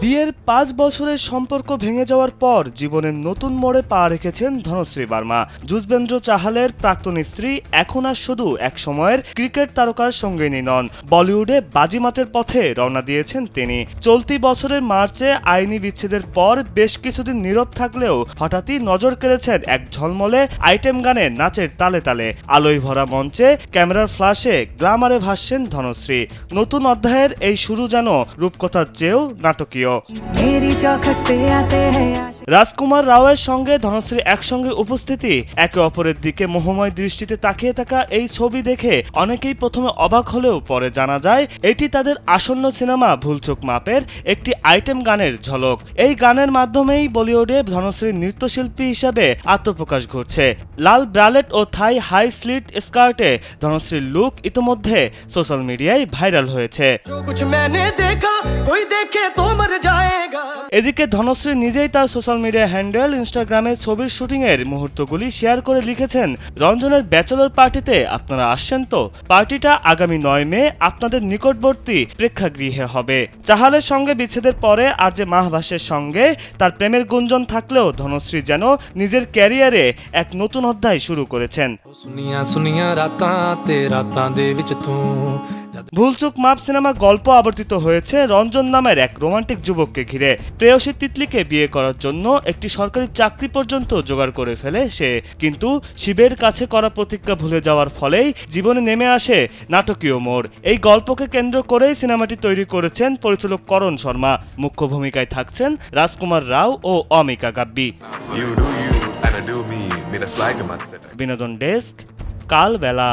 বিয়ের ৫ বছরের সম্পর্ক ভেঙে যাওয়ার পর জীবনের নতুন মোড়ে পা রেখেছেন ধনশ্রী বার্মা। যুজবেন্দ্র চাহালের প্রাক্তন স্ত্রী এখন আর শুধু এক সময়ের ক্রিকেট তারকার সঙ্গিনী নন, বলিউডে বাজিমাতের পথে রওনা দিয়েছেন তিনি। চলতি বছরের মার্চে আইনি বিচ্ছেদের পর বেশ কিছুদিন নীরব থাকলেও হঠাৎই নজর কেড়েছেন এক ঝলমলে আইটেম গানে নাচের তালে তালে। আলোয় ভরা মঞ্চে ক্যামেরার ফ্ল্যাশে গ্ল্যামারে ভাসছেন ধনশ্রী। নতুন অধ্যায়ের এই শুরু যেন রূপকথার চেয়েও নাটকীয়। রাজকুমার রাওয়ের সঙ্গে ধনশ্রী একসঙ্গে উপস্থিতি, একে অপরের দিকে মোহময় দৃষ্টিতে তাকিয়ে থাকা এই ছবি দেখে অনেকেই প্রথমে অবাক হলেও পরে জানা যায় এটি তাদের আসন্ন সিনেমা ভুলচুক মাপের একটি আইটেম গানের ঝলক। এই গানের মাধ্যমেই বলিউডে ধনশ্রীর নৃত্যশিল্পী হিসেবে আত্মপ্রকাশ ঘটছে। লাল ব্রালেট ও থাই হাই স্লিট স্কার্টে ধনশ্রীর লুক ইতিমধ্যে সোশ্যাল মিডিয়ায় ভাইরাল হয়েছে। এদিকে ধনশ্রী নিজেই তার সোশ্যাল মিডিয়া হ্যান্ডেল ইনস্টাগ্রামে ছবির শুটিংয়ের মুহূর্তগুলি শেয়ার করে লিখেছেন, রঞ্জনের ব্যাচেলর পার্টিতে আপনারা আসছেন তো? পার্টিটা আগামী ৯ মে আপনাদের নিকটবর্তী প্রেক্ষাগৃহে হবে। চাহালের সঙ্গে বিচ্ছেদের পরে আর যে মাহবাসের সঙ্গে তার প্রেমের গুঞ্জন থাকলেও ধনশ্রী যেন নিজের ক্যারিয়ারে এক নতুন অধ্যায় শুরু করেছেন। ভুলচুক মাপ সিনেমা গল্প আবর্তিত হয়েছে রঞ্জন নামের এক রোমান্টিক যুবককে ঘিরে। প্রেয়সী তিতলিকে বিয়ে করার জন্য একটি সরকারি চাকরি পর্যন্ত জোগাড় করে ফেলে সে, কিন্তু শিবের কাছে করা প্রতিজ্ঞা ভুলে যাওয়ার ফলেই জীবনে নেমে আসে নাটকীয় মোড়। এই গল্পকে কেন্দ্র করেই সিনেমাটি তৈরি করেছেন পরিচালক করণ শর্মা। মুখ্য ভূমিকায় থাকছেন রাজকুমার রাও ও অমিকা গাব্বি। বিনোদন ডেস্ক, কালবেলা।